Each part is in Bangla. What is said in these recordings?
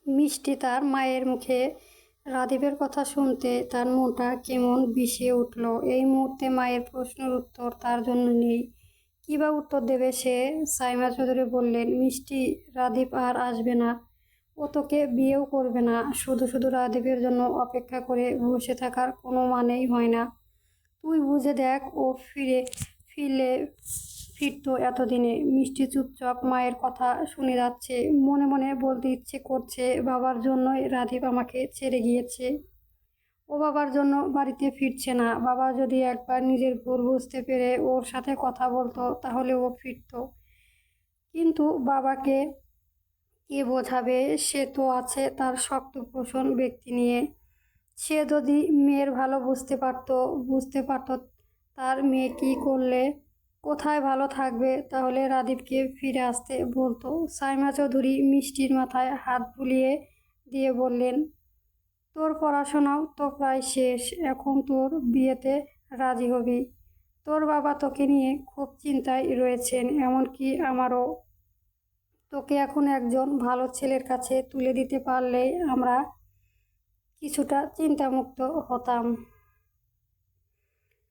মিষ্টি তার মায়ের মুখে রাদীপের কথা শুনতে তার মনটা কেমন বিষিয়ে উঠল। এই মুহূর্তে মায়ের প্রশ্নের উত্তর তার জন্য নেই। কী বা উত্তর দেবে সে? সাইমা চৌধুরী বললেন, মিষ্টি, রাদীপ আর আসবে না। ও তোকে বিয়েও করবে না। শুধু শুধু রাদীপের জন্য অপেক্ষা করে বসে থাকার কোনো মানেই হয় না। তুই বুঝে দেখ, ও ফিরলে ফিরতো এতদিনে। মিষ্টি চুপচাপ মায়ের কথা শুনে যাচ্ছে। মনে মনে বলতে ইচ্ছে করছে, বাবার জন্যই রাদীপ আমাকে ছেড়ে গিয়েছে। ও বাবার জন্য বাড়িতে ফিরছে না। বাবা যদি একবার নিজের ভুল বুঝতে পেরে ওর সাথে কথা বলতো তাহলে ও ফিরতো। কিন্তু বাবাকে কে বোঝাবে? সে তো আছে তার শক্তপোষণ ব্যক্তি নিয়ে। সে যদি মেয়ের ভালো বুঝতে পারত তার মেয়ে কী করলে কোথায় ভালো থাকবে, তাহলে রাদীপকে ফিরে আসতে বলতো। সাইমা চৌধুরী মিষ্টির মাথায় হাত বুলিয়ে দিয়ে বললেন, তোর পড়াশোনাও তো প্রায় শেষ। এখন তোর বিয়েতে রাজি হবি। তোর বাবা তোকে নিয়ে খুব চিন্তায় রয়েছেন, এমনকি আমারও। তোকে এখন একজন ভালো ছেলের কাছে তুলে দিতে পারলেই আমরা কিছুটা চিন্তামুক্ত হতাম।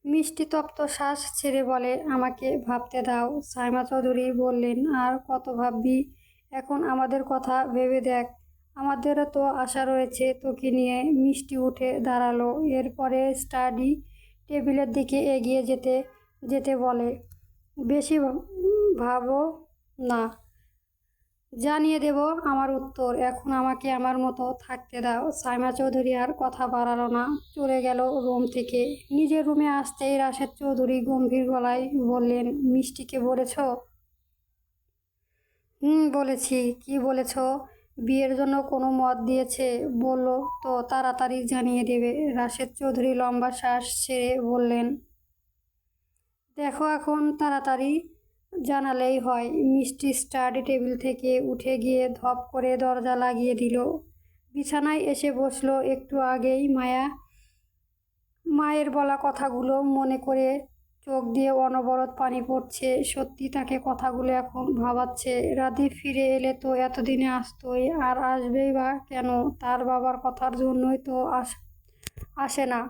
মিষ্টি তপ্ত শ্বাস ছেড়ে বলে, আমাকে ভাবতে দাও। সাইমা চৌধুরী বললেন, আর কত ভাববি? এখন আমাদের কথা ভেবে দেখ। আমাদেরও তো আশা রয়েছে তোকে নিয়ে। মিষ্টি উঠে দাঁড়ালো। এরপরে স্টাডি টেবিলের দিকে এগিয়ে যেতে যেতে বলে, বেশি ভাবো না। জানিয়ে দেব আমার উত্তর। এখন আমাকে আমার মতো থাকতে দাও। সাইমা চৌধুরী আর কথা বাড়ালো না, চলে গেল রুম থেকে। নিজের রুমে আসতেই রাশেদ চৌধুরী গম্ভীর গলায় বললেন, মিষ্টিকে বলেছ? বলেছি। কি বলেছ? বিয়ের জন্য কোনো মত দিয়েছে? বলল তো তাড়াতাড়ি জানিয়ে দেবে। রাশেদ চৌধুরী লম্বা শ্বাস ছেড়ে বললেন, দেখো, এখন তাড়াতাড়ি জানালেই হয়। মিষ্টি স্টাডি টেবিল থেকে উঠে গিয়ে ধপ করে দরজা লাগিয়ে দিল। বিছানায় এসে বসল। একটু আগেই মায়ের বলা কথাগুলো মনে করে চোখ দিয়ে অনবরত পানি পড়ছে। সত্যি তাকে কথাগুলো এখন ভাবাচ্ছে। রাধি ফিরে এলে তো এতদিনে আসতোই, আর আসবেই বা কেন? তার বাবার কথার জন্যই তো আসে না।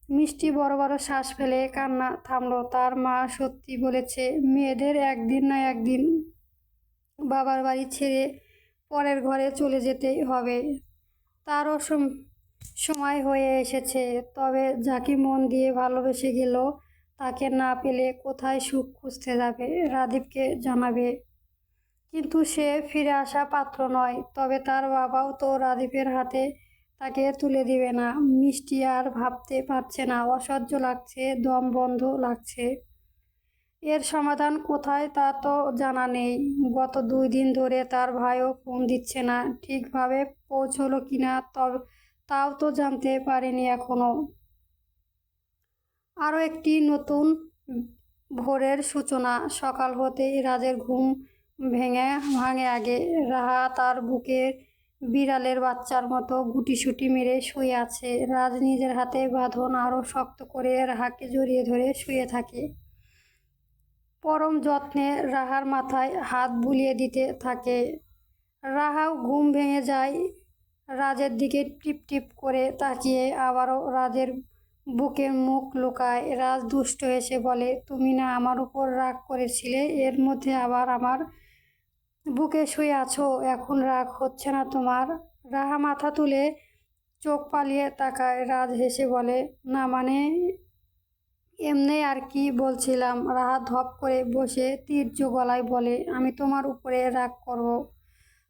মিষ্টি বড় বড় শ্বাস ফেলে কান্না থামল। তার মা সত্যি বলেছে, মেয়েদের একদিন না একদিন বাবার বাড়ি ছেড়ে পরের ঘরে চলে যেতেই হবে। তারও সময় হয়ে এসেছে। তবে যাকে মন দিয়ে ভালোবেসে গেল, তাকে না পেলে কোথায় সুখ খুঁজতে যাবে? রাদীপকে জানাবে, কিন্তু সে ফিরে আসা পাত্র নয়। তবে তার বাবাও তো রাদীপের হাতে তাকে তুলে দিবে না। মিষ্টি আর ভাবতে পারছে না। অসহ্য লাগছে, দম বন্ধ লাগছে। এর সমাধান কোথায় তা তো জানা নেই। গত 2 দিন ধরে তার ভাইও ফোন দিচ্ছে না। ঠিকভাবে পৌঁছলো কিনা তাও তো জানতে পারেনি এখনো। আরও একটি নতুন ভোরের সূচনা। সকাল হতেই রাজের ঘুম ভাঙে আগে। রাহা তার বুকের বিড়ালের বাচ্চার মতো গুটিসুটি মেরে শুয়ে আছে। রাজ নিজের হাতে বাঁধন আরও শক্ত করে রাহাকে জড়িয়ে ধরে শুয়ে থাকে। পরম যত্নে রাহার মাথায় হাত বুলিয়ে দিতে থাকে। রাহাও ঘুম ভেঙে যায়। রাজের দিকে টিপ টিপ করে তাকিয়ে আবারও রাজের বুকে মুখ লুকায়। রাজ দুষ্ট হেসে বলে, তুমি না আমার উপর রাগ করেছিলে, এর মধ্যে আবার আমার বুকে শুয়ে আছো। এখন রাগ হচ্ছে না তোমার? রাহা মাথা তুলে চোখ পালিয়ে তাকায়। রাজ হেসে বলে, না মানে এমনি আর কি বলছিলাম। রাহা ধপ করে বসে তীর্য গলায় বলে, আমি তোমার উপরে রাগ করব?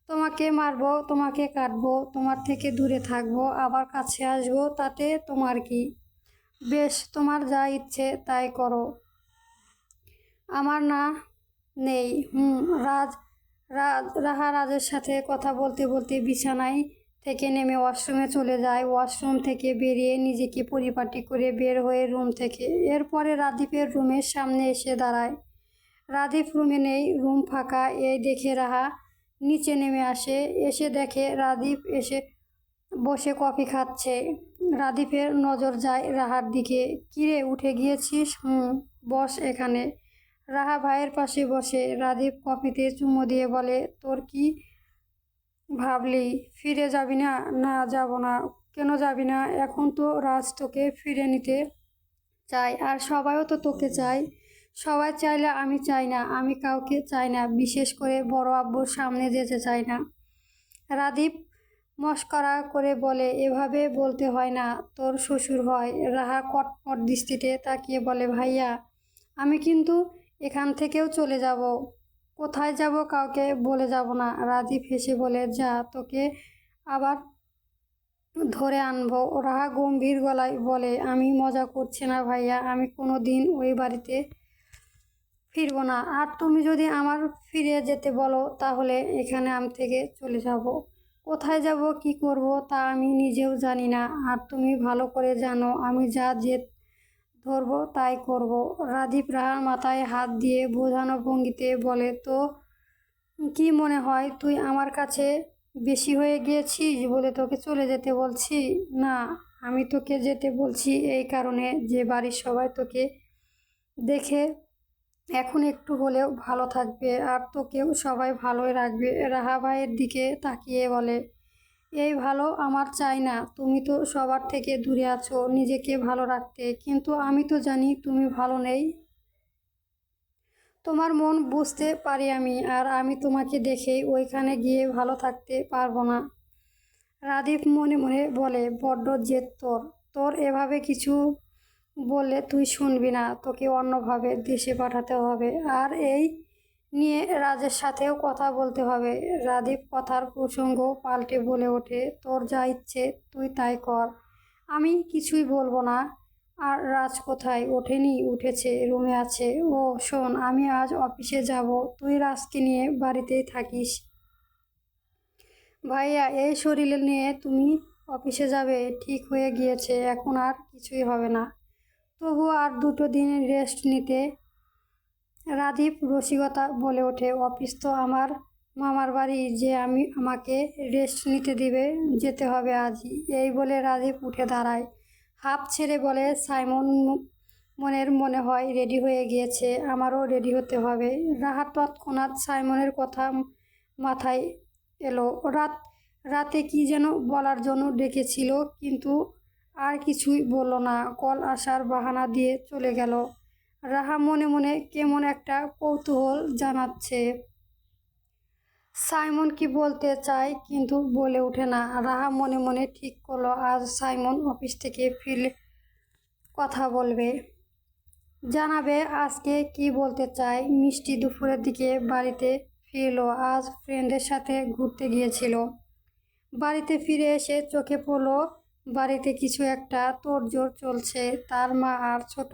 তোমাকে মারবো, তোমাকে কাটবো, তোমার থেকে দূরে থাকবো, আবার কাছে আসবো, তাতে তোমার কি? বেশ, তোমার যা ইচ্ছে তাই করো। আমার না নেই। রাজ রাহা রাজের সাথে কথা বলতে বলতে বিছানায় থেকে নেমে ওয়াশরুমে চলে যায়। ওয়াশরুম থেকে বেরিয়ে নিজেকে পরিপাটি করে বের হয়ে রুম থেকে এরপরে রাদীপের রুমের সামনে এসে দাঁড়ায়। রাদীপ রুমে নেই, রুম ফাঁকা। এই দেখে রাহা নিচে নেমে আসে। এসে দেখে রাদীপ এসে বসে কফি খাচ্ছে। রাদীপের নজর যায় রাহার দিকে। কিরে, উঠে গিয়েছিস? বস এখানে। রাহা ভাইয়ের পাশে বসে। রাদীপ কফিতে চুমো দিয়ে বলে, তোর কি ভাবলি ফিরে যাবি না? না, যাব না। কেন যাবি না? এখন তো রাজ তোকে ফিরে নিতে চাই, আর সবাইও তো তোকে চাই। সবাই চাইলে আমি চাই না? আমি কাউকে চাই না, বিশেষ করে বড় আব্বুর সামনে যেতে চাই না। রাদীপ মশকরা করে বলে, এভাবে বলতে হয় না, তোর শ্বশুর হয়। রাহা কটমট দৃষ্টিতে তাকিয়ে বলে, ভাইয়া আমি কিন্তু এখান থেকেও চলে যাব। কোথায় যাব কাউকে বলে যাব না। রাদীপ হেসে বলে, যা, তোকে আবার ধরে আনবো। রাহা গম্ভীর গলায় বলে, আমি মজা করছি না ভাইয়া, আমি কোনো দিন ওই বাড়িতে ফিরবো না। আর তুমি যদি আমার ফিরে যেতে বলো তাহলে এখানে আম থেকে চলে যাব। কোথায় যাব, কি করব তা আমি নিজেও জানি না। আর তুমি ভালো করে জানো আমি যা জেদ ধরবো তাই করব। রাদীপ রাহার মাথায় হাত দিয়ে বোঝানো ভঙ্গিতে বলে, তো কি মনে হয় তুই আমার কাছে বেশি হয়ে গিয়েছিস বলে তোকে চলে যেতে বলছি? না, আমি তোকে যেতে বলছি এই কারণে যে বাড়ির সবাই তোকে দেখে এখন একটু হলেও ভালো থাকবে, আর তোকেও সবাই ভালোই রাখবে। রাহা ভাইয়ের দিকে তাকিয়ে বলে, এই ভালো আমার চাই না। তুমি তো সবার থেকে দূরে আছো নিজেকে ভালো রাখতে, কিন্তু আমি তো জানি তুমি ভালো নেই। তোমার মন বুঝতে পারি আমি, আর আমি তোমাকে দেখেই ওইখানে গিয়ে ভালো থাকতে পারবো না। রাদীপ মনে মনে বলে, বড্ড জেদ তোর। তোর এভাবে কিছু বললে তুই শুনবি না, তোকে অন্যভাবে দেশে পাঠাতে হবে, আর এই নিয়ে রাজের সাথেও কথা বলতে হবে। রাদীপ কথার প্রসঙ্গ পাল্টে বলে ওঠে, তোর যা ইচ্ছে তুই তাই কর, আমি কিছুই বলবো না। আর রাজ কোথায়? ওঠেনি? উঠেছে, রুমে আছে। ও শোন, আমি আজ অফিসে যাব, তুই রাজকে নিয়ে বাড়িতেই থাকিস। ভাইয়া এই শরীর নিয়ে তুমি অফিসে যাবে? ঠিক হয়ে গিয়েছে, এখন আর কিছুই হবে না। তবু আর 2 দিন রেস্ট নিতে। রাদীপ রসিকতা বলে ওঠে, অফিস তো আমার মামার বাড়ি যে আমাকে রেস্ট নিতে দিবে? যেতে হবে আজই। এই বলে রাদীপ উঠে দাঁড়ায়। হাঁপ ছেড়ে বলে, সাইমন মনে হয় রেডি হয়ে গিয়েছে, আমারও রেডি হতে হবে। রাহা তৎক্ষণাৎ সাইমনের কথা মাথায় এলো। রাতে কি যেন বলার জন্য ডেকেছিল, কিন্তু আর কিছুই বলল না। কল আসার বাহানা দিয়ে চলে গেল। রাহা মনে মনে কেমন একটা কৌতূহল জানাচ্ছে, সাইমন কি বলতে চায় কিন্তু বলে ওঠে না। রাহা মনে মনে ঠিক করলো আজ সাইমন অফিস থেকে ফিরলে কথা বলবে, জানাবে আজকে কি বলতে চায়। মিষ্টি দুপুরের দিকে বাড়িতে ফিরল। আজ ফ্রেন্ডের সাথে ঘুরতে গিয়েছিল। বাড়িতে ফিরে এসে চোখে পড়ল বাড়িতে কিছু একটা তোড়জোড় চলছে। তার মা আর ছোট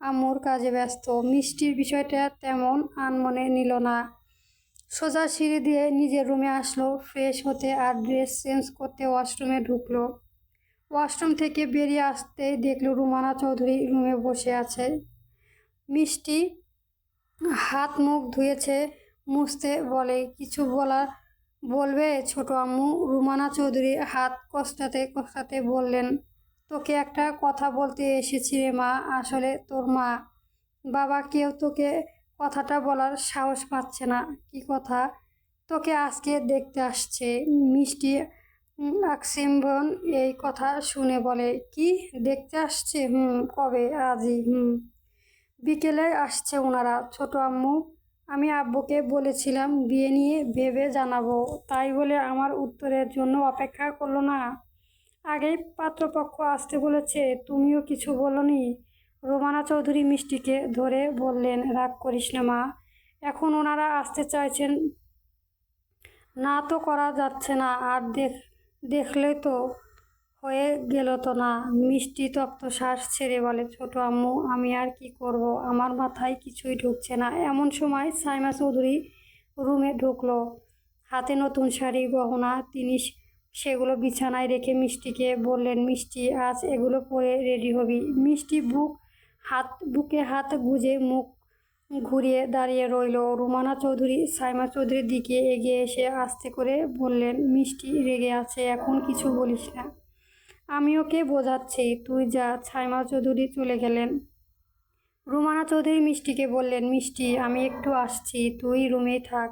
আম্মুর কাজে ব্যস্ত। মিষ্টির বিষয়টা তেমন আনমনে নিল না। সোজা সিঁড়ি দিয়ে নিজের রুমে আসলো ফ্রেশ হতে, আর ড্রেস চেঞ্জ করতে ওয়াশরুমে ঢুকলো। ওয়াশরুম থেকে বেরিয়ে আসতেই দেখল রুমানা চৌধুরী রুমে বসে আছে। মিষ্টি হাত মুখ ধুয়েছে, মুছতে বলে, কিছু বলবে ছোট আম্মু? রুমানা চৌধুরী হাত কষাতে কষাতে বললেন, তোকে একটা কথা বলতে এসেছি রে মা। আসলে তোর মা বাবা কেউ তোকে কথাটা বলার সাহস পাচ্ছে না। কি কথা? তোকে আজকে দেখতে আসছে। মিষ্টি আকসিমবন এই কথা শুনে বলে, কি দেখতে আসছে? কবে? আজই? বিকেলে আসছে ওনারা। ছোট আম্মু, আমি আব্বুকে বলেছিলাম বিয়ে নিয়ে ভেবে জানাবো, তাই বলে আমার উত্তরের জন্য অপেক্ষা করলো না। আগেই পাত্রপক্ষ আসতে বলেছে, তুমিও কিছু বলনি? রোমানা চৌধুরী মিষ্টিকে ধরে বললেন, রাগ করিস না মা, এখন ওনারা আসতে চাইছেন, না তো করা যাচ্ছে না। আর দেখলে তো হয়ে গেল তো না। মিষ্টি তপ্তশ্বাস ছেড়ে বলে, ছোট আম্মু আমি আর কি করব, আমার মাথায় কিছুই ঢুকছে না। এমন সময় সাইমা চৌধুরী রুমে ঢুকলো। হাতে নতুন শাড়ি গহনা। তিনি সেগুলো বিছানায় রেখে মিষ্টিকে বললেন, মিষ্টি আজ এগুলো পরে রেডি হবি। মিষ্টি বুকে হাত গুজে মুখ ঘুরিয়ে দাঁড়িয়ে রইল। রুমানা চৌধুরী সাইমা চৌধুরীর দিকে এগিয়ে এসে আস্তে করে বললেন, মিষ্টি রেগে আছে, এখন কিছু বলিস না, আমি ওকে বোঝাচ্ছি, তুই যা। সাইমা চৌধুরী চলে গেলেন। রুমানা চৌধুরী মিষ্টিকে বললেন, মিষ্টি আমি একটু আসছি, তুই রুমেই থাক।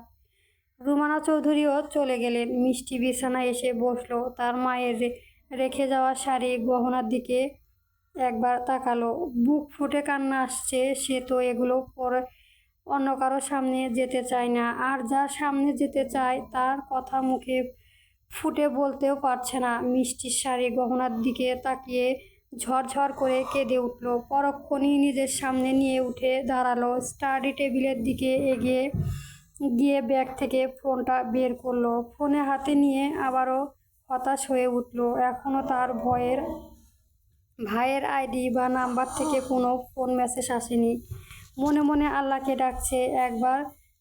রুমানা চৌধুরীও চলে গেলেন। মিষ্টি বিছানায় এসে বসলো। তার মায়ের রেখে যাওয়া শাড়ি গহনার দিকে একবার তাকালো। বুক ফুটে কান্না আসছে। সে তো এগুলো পরে অন্য কারো সামনে যেতে চায় না, আর যার সামনে যেতে চায় তার কথা মুখে ফুটে বলতেও পারছে না। মিষ্টির শাড়ি গহনার দিকে তাকিয়ে ঝরঝর করে কেঁদে উঠল। পরক্ষণেই নিজের সামনে নিয়ে উঠে দাঁড়ালো। স্টাডি টেবিলের দিকে এগিয়ে গিয়ে ব্যাগ থেকে ফোনটা বের করলো। ফোনে হাতে নিয়ে আবারও হতাশ হয়ে উঠল। এখনও তার ভাইয়ের আইডি বা নাম্বার থেকে কোনো ফোন মেসেজ আসেনি। মনে মনে আল্লাহকে ডাকছে একবার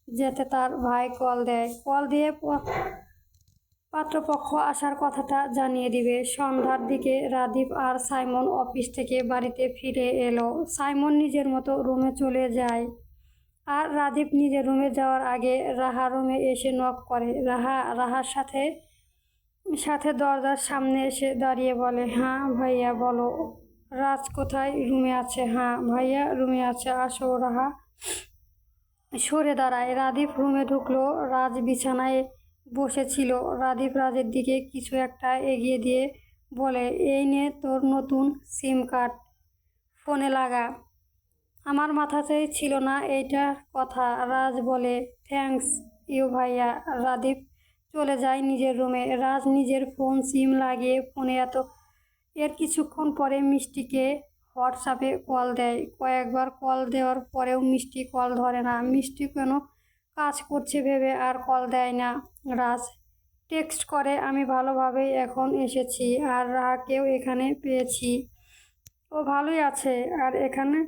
যাতে তার ভাই কল দিয়ে পাত্রপক্ষ আসার কথাটা জানিয়ে দিবে। সন্ধ্যার দিকে রাদীপ আর সাইমন অফিস থেকে বাড়িতে ফিরে এলো। সাইমন নিজের মতো রুমে চলে যায়, আর রাদীপ নিজের রুমে যাওয়ার আগে রাহা রুমে এসে নক করে। রাহার সাথে দরজার সামনে এসে দাঁড়িয়ে বলে, হ্যাঁ ভাইয়া বলো। রাজ কোথায়? রুমে আছে। হ্যাঁ ভাইয়া রুমে আছে, আসো। রাহা সরে দাঁড়ায়। রাদীপ রুমে ঢুকলো। রাজ বিছানায় বসেছিল। রাদীপ রাজের দিকে কিছু একটা এগিয়ে দিয়ে বলে, এই নে তোর নতুন সিম কার্ড, ফোনে লাগা। আমার মাথাতেই ছিল না এইটার কথা। রাজ বলে, থ্যাঙ্কস ইউ ভাইয়া। রাদীপ চলে যায় নিজের রুমে। রাজ নিজের ফোন সিম লাগিয়ে ফোনে এর কিছুক্ষণ পরে মিষ্টিকে হোয়াটসঅ্যাপে কল দেয়। কয়েকবার কল দেওয়ার পরেও মিষ্টি কল ধরে না। মিষ্টি কোনো কাজ করছে ভেবে আর কল দেয় না। রাজ টেক্সট করে, আমি ভালোভাবেই এখন এসেছি, আর রাহাকেও এখানে পেয়েছি, ও ভালোই আছে, আর এখানে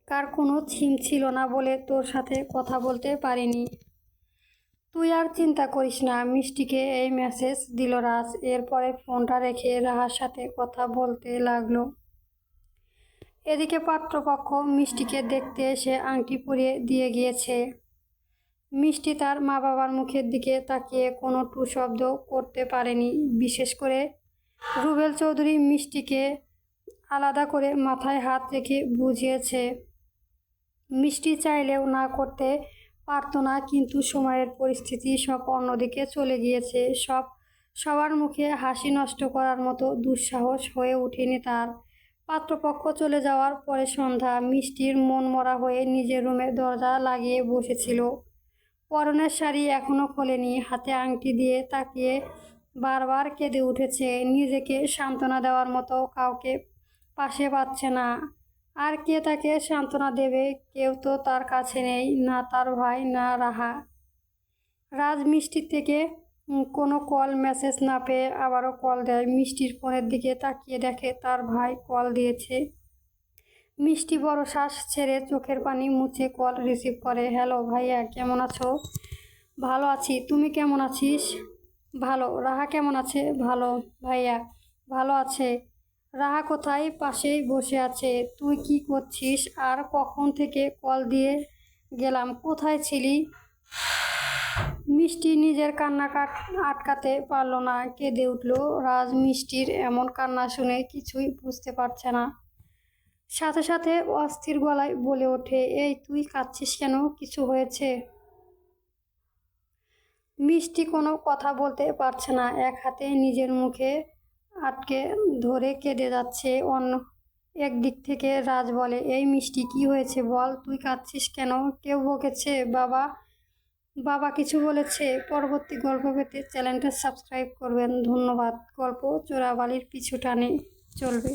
কার কোনো থিম ছিল না বলে তোর সাথে কথা বলতে পারিনি। তুই আর চিন্তা করিস না। মিষ্টিকে এই মেসেজ দিল রাজ। এরপরে ফোনটা রেখে রাহার সাথে কথা বলতে লাগলো। এদিকে পাত্রপক্ষ মিষ্টিকে দেখতে এসে আংটি পরিয়ে দিয়ে গিয়েছে। মিষ্টি তার মা বাবার মুখের দিকে তাকিয়ে কোনো টু শব্দ করতে পারেনি। বিশেষ করে রুবেল চৌধুরী মিষ্টিকে আলাদা করে মাথায় হাত রেখে বুঝিয়েছে। মিষ্টি চাইলেও না করতে পারতো না, কিন্তু সময়ের পরিস্থিতি সব অন্যদিকে চলে গিয়েছে। সবার মুখে হাসি নষ্ট করার মতো দুঃসাহস হয়ে ওঠেনি তার। পাত্রপক্ষ চলে যাওয়ার পরে সন্ধ্যা। মিষ্টির মন মরা হয়ে নিজের রুমে দরজা লাগিয়ে বসেছিল। পরনের শাড়ি এখনও খোলেনি। হাতে আংটি দিয়ে তাকিয়ে বারবার কেঁদে উঠেছে। নিজেকে সান্ত্বনা দেওয়ার মতো কাউকে পাশে পাচ্ছে না। আর কে তাকে সান্ত্বনা দেবে? কেউ তো তার কাছে নেই, না তার ভাই, না রাহা। রাজ মিষ্টির থেকে কোনো কল মেসেজ না পেয়ে আবারও কল দেয়। মিষ্টির ফোনের দিকে তাকিয়ে দেখে তার ভাই কল দিয়েছে। মিষ্টি বড় শ্বাস ছেড়ে চোখের পানি মুছে কল রিসিভ করে। হ্যালো ভাইয়া, কেমন আছো? ভালো আছি, তুমি কেমন আছিস? ভালো। রাহা কেমন আছে? ভালো ভাইয়া, ভালো আছে। রাহা কোথায়? পাশেই বসে আছে। তুই কি করছিস? আর কখন থেকে কল দিয়ে গেলাম, কোথায় ছিলি? মিষ্টি নিজের কান্না আটকাতে পারল না, কেঁদে উঠল। রাজ মিষ্টির এমন কান্না শুনে কিছুই বুঝতে পারছে না। সাথে সাথে অস্থির গলায় বলে ওঠে, এই তুই কাঁদছিস কেন? কিছু হয়েছে? মিষ্টি কোনো কথা বলতে পারছে না। এক হাতে নিজের মুখে আটকে ধরে কেঁদে যাচ্ছে। একদিক থেকে রাজ বলে, এই মিষ্টি কি হয়েছে বল, তুই কাঁদছিস কেন? কেউ বকেছে? বাবা কিছু বলেছে? পরবর্তী গল্প পেতে চ্যানেলটা সাবস্ক্রাইব করবেন। ধন্যবাদ। গল্প চোরাবালির পিছু টানে চলবে।